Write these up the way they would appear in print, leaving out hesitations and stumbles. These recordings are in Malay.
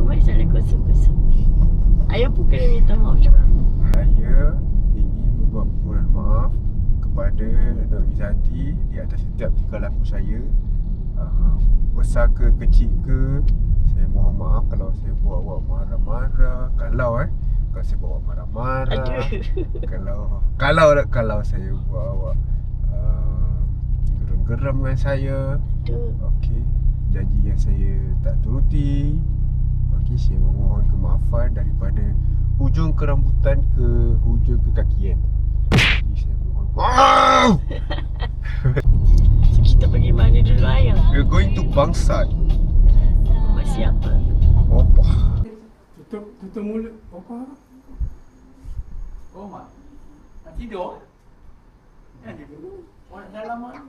kosong. Salah kosong. Ayah pun kena minta maaf juga. Saya ingin membuat permohonan maaf kepada Nur Izzati di atas setiap tingkah laku saya. Besar ke kecil ke, saya mohon maaf kalau saya buat awak marah-marah. Kalau saya buat awak marah-marah. Kalau saya buat awak geram-geram dengan saya. Okey, janji yang saya tak turuti. Okey, saya memohon kemaafan daripada hujung kerambutan ke hujung ke kaki kan. Jadi saya mohon maaf. So, kita pergi mana dulu ayah? We're going to Bangsat. Mak siapa? Opah. Tutup mulut. Apa? Oh, Mak. Nak tidur? Jangan tidur dulu. Orang dalam mana?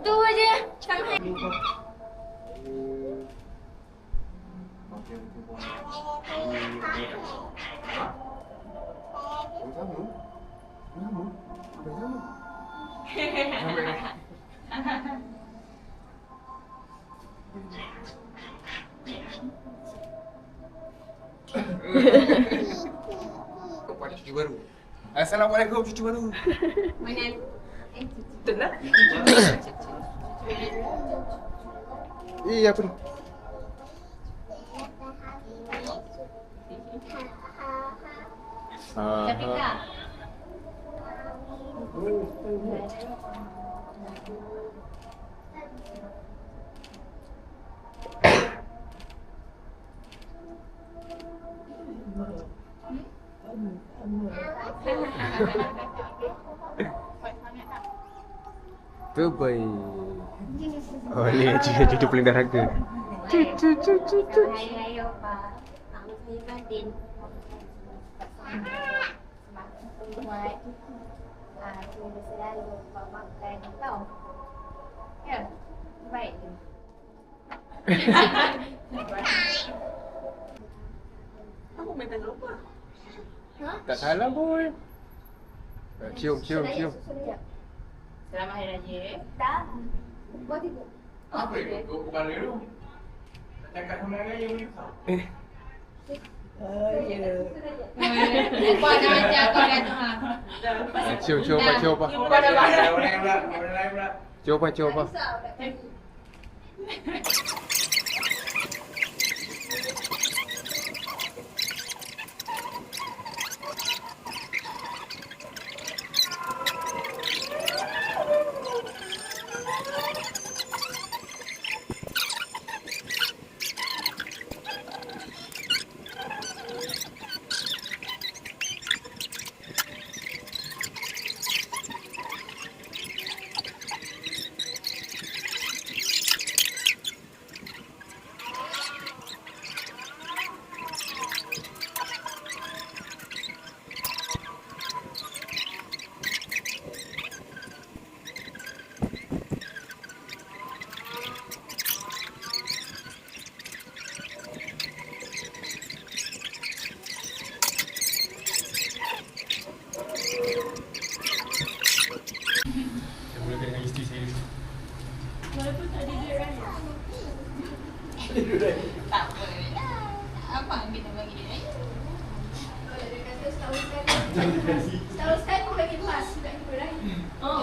Tu aje. Shanghai. Kepada cucu baru. Assalamualaikum cucu baru. Mana? Betul lah. Apa ni? Capika. Terbaik. Oh ni cucu paling dahaga. Ayo, Pak. Mak saya Fatin. Buat saya selalu buat makan tau. Ya, baik tu. Aku minta lupa. Tak salah pun. Cium. Selamat Hari Raya. Tak. Buat itu. Apa itu? Kau bukan dulu. Tak cakap sama raya ni tau. Buat dah macam kau dah tu ha. Cium apa? Orang lain pula. Cium apa? Walaupun tak ada duit raya. Tak boleh lah. Abang kena bagi dia raya. Kalau dia kata setahun sekali pun bagi pas. Tak kena raya. Oh,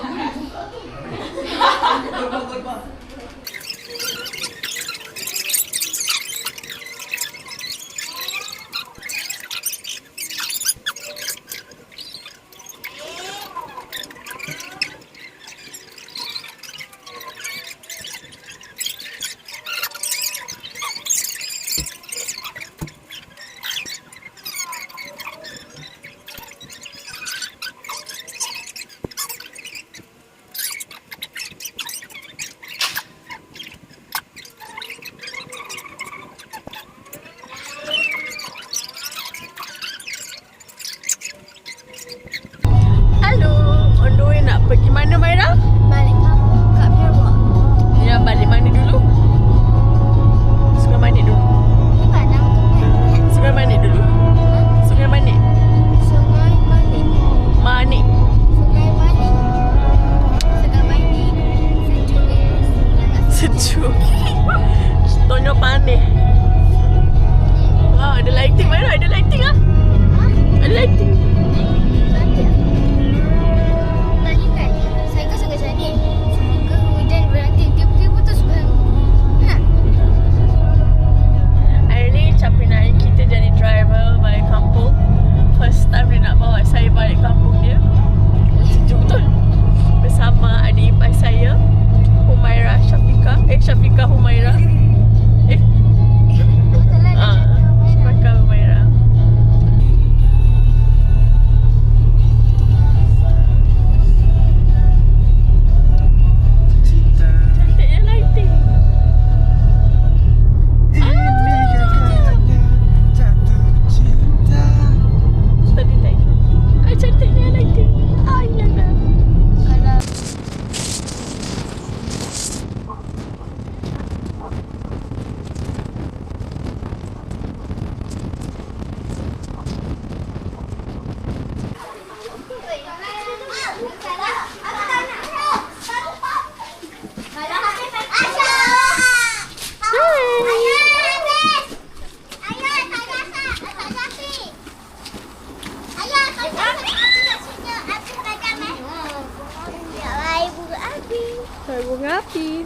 Bunga api.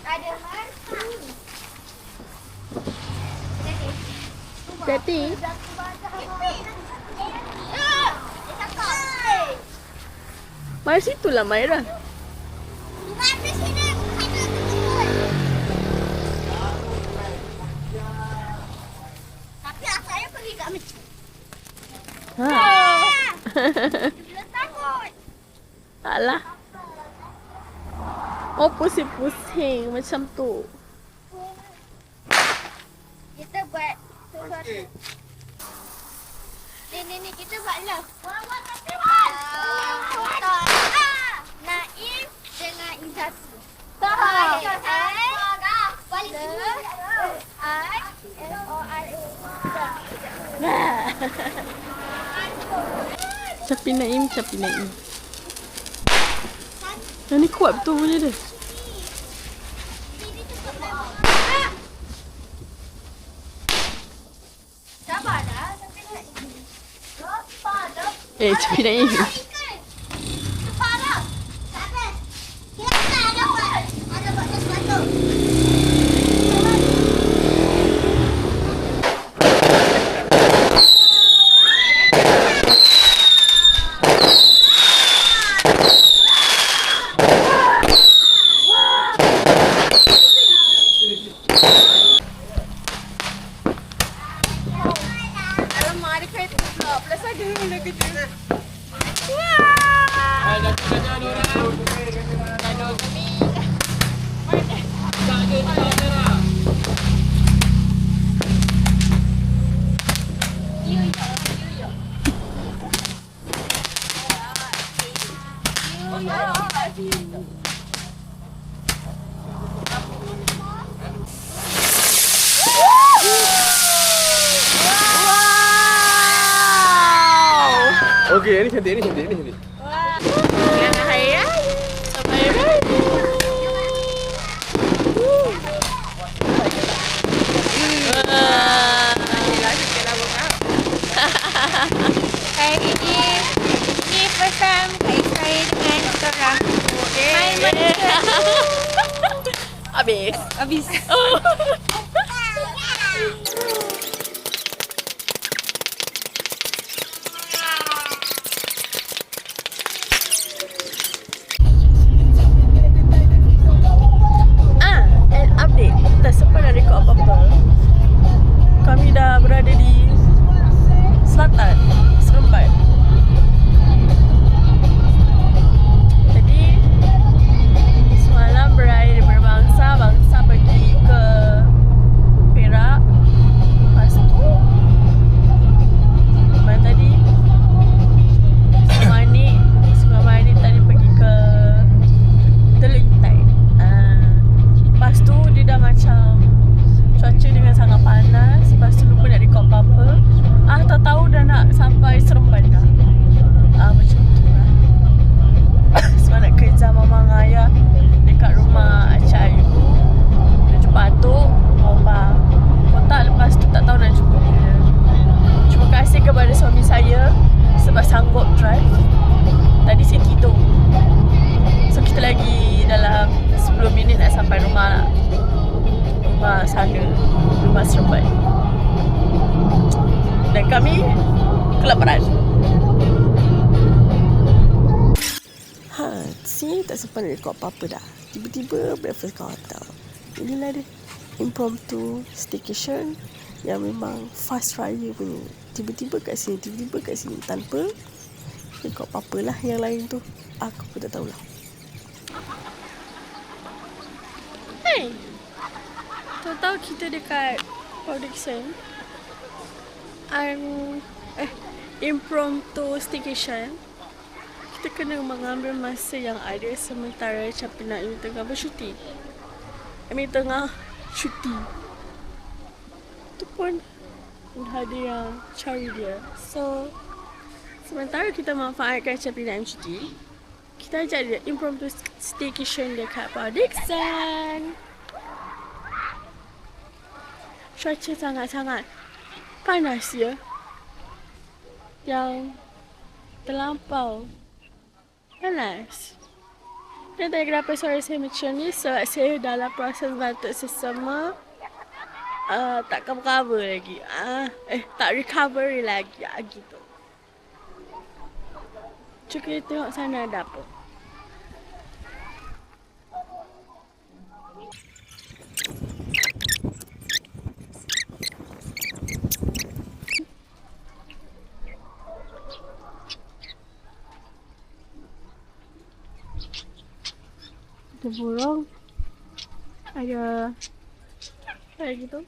Ada hantu. Jadi, mari situ lah Maira. Tapi saya pergi kat masjid. Ha. Dia takut. Alah. Oh, pusing-pusing macam tu. Kita buat sesuatu. Ni kita buat love. Naim dengan Izzati. Capi Naim. Yang ni kuat betul bunyi dia. Sabar dah. Capi Naim. Sabar dah. Sabar. Kita ada buat sesuatu. Okey, ini cantik. Selamat hari raya. Selamat hari raya. Hari ini first time kait saya dengan korang. Main manusia. Habis. And update. Tak sempat nak rekod apa-apa. Kami dah berada di selatan Seremban. Jadi semalam berada berbangsa pergi ke Perak. Lepas tu mana tadi? Sungai Manik tadi pergi ke Teluk Intai. Lepas tu dia dah macam cuaca dengan sangat panas. Lepas tu lupa nak rekod apa-apa. Tak tahu dah nak sampai Seremban dah. Macam tu lah. Sebab nak kerja mama dengan ayah dekat rumah Cik Ayu. Dia jumpa atuk, Omba. Kontak lepas tu tak tahu nak jumpa bila. Terima kasih kepada suami saya sebab sanggup drive. Tadi saya tidur. So kita lagi dalam 10 minit nak sampai rumah lah. Rumah sana, rumah Seremban. Dan kami kelaparan. Sini tak sempat nak rekod apa-apa dah. Tiba-tiba breakfast kat hotel. Inilah dia, impromptu staycation yang memang fast raya punya. Tiba-tiba kat sini tanpa rekod apa-apa lah. Yang lain tu aku pun tak tahulah. Hey, tahu kita dekat Production. Impromptu staycation. Kita kena mengambil masa yang ada sementara Capi Naim tengah bersyuting. Tengah cuti. Tu pun ada yang cari dia. So, sementara kita manfaatkan Capi Naim cuti, kita ajak dia impromptu staycation dekat Production. Cuaca sangat-sangat panas ya. Yang terlampau panas. Dan tadi kenapa suara saya macam ni? Sebab saya dalam proses batuk sesama. Tak cover lagi. Tak recovery lagi. Gitu. Cuba kita tengok sana ada apa. Ada burung. Ada gitu.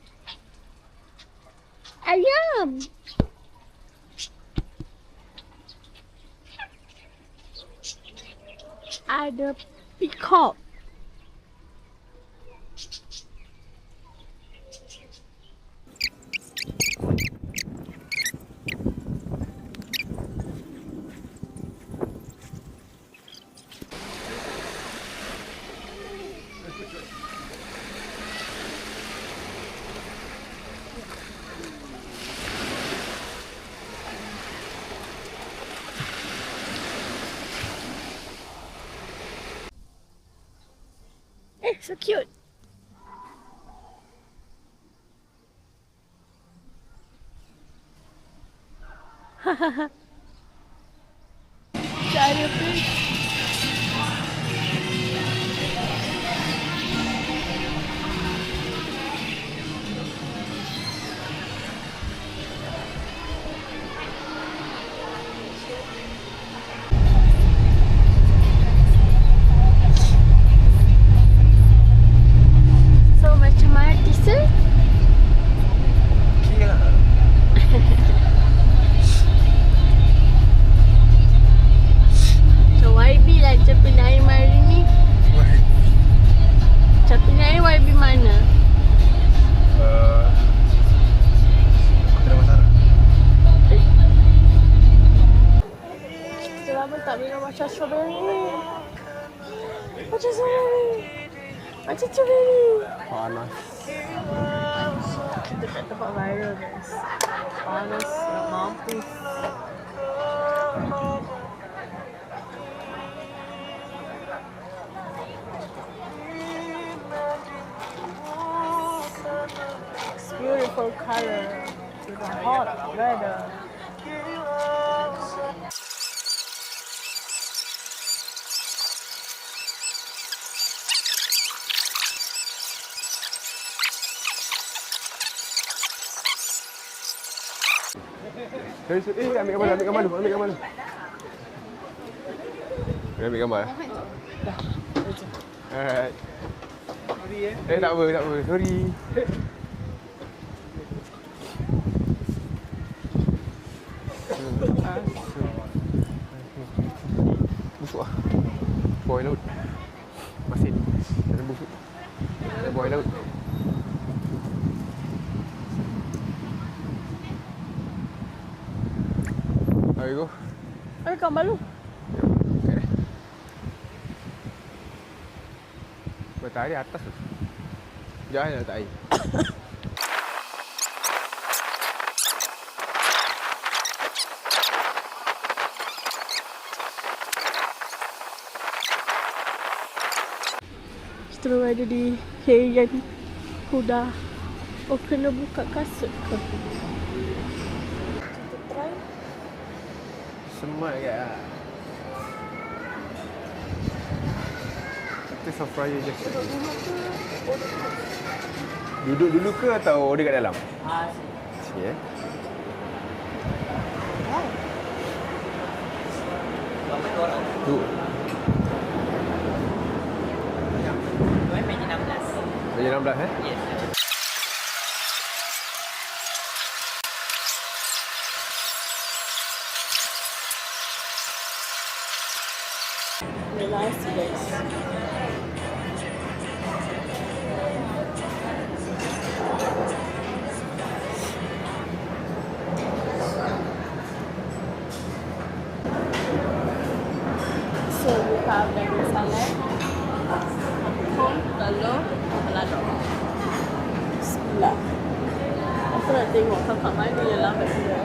Ayam. Ada peacock. So cute. Hahaha. Ada fish. Macam strawberry. Macam strawberry. Macam strawberry. Panas. Kita kat tempat viral guys. Panas nak mampus. It's beautiful color with a hot weather. Ambil gambar dulu. Ambil gambar. Dah. Alright. Tak apa. Sorry. Busuk lah. Buai laut. Masin. Ada busuk. Ada buai laut. There you go. Ada gambar lu. Okay. Matahari atas tu. Jangan letak air. Kita berada di Heian Kuda. Oh, kena buka kasut ke? Kita try. Semat ke lah. Kita soft fryer je. Duduk dulu ke atau order kat dalam? Sini Tu. Meja 16 Yes. Nice guys. So we have the salad, corn, telur, balado. Bismillah. Aku nak tengok kakak mana yang lambat dia.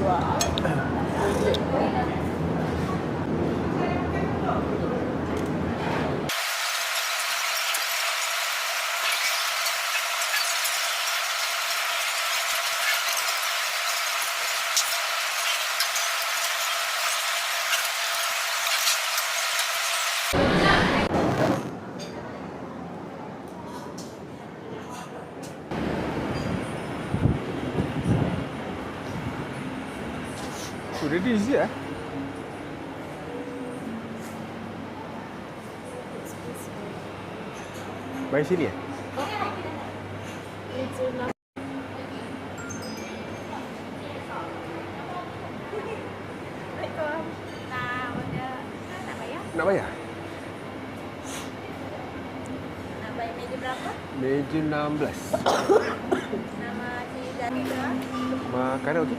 Wah. Sudah di sini ya? Baik sini ya? Nak bayar? Nak bayar meja berapa? Meja 16. Nama Cik Zahira. Makanan okey?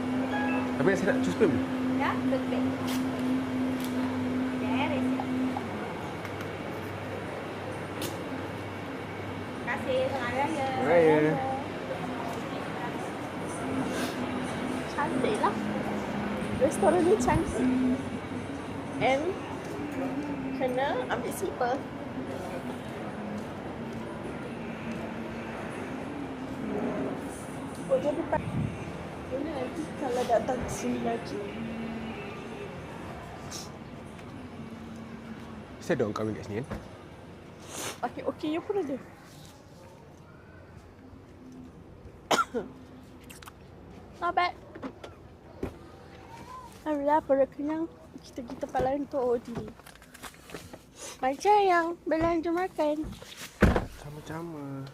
Tapi saya nak choose pun. Ya, betul. Ya, resep. Terima kasih, selamat raya. Raya. Cantik lah. Restoran ni cantik. And kena ambil slipper. Oh, jadi boleh nanti kalau datang ke sini lagi. Saya ada orang kahwin kat sini kan? Okey, you pun ada. Not bad. Alhamdulillah, perut kenyang. Kita tempat lain untuk OOTD. Macam yang belanja makan. Sama-sama.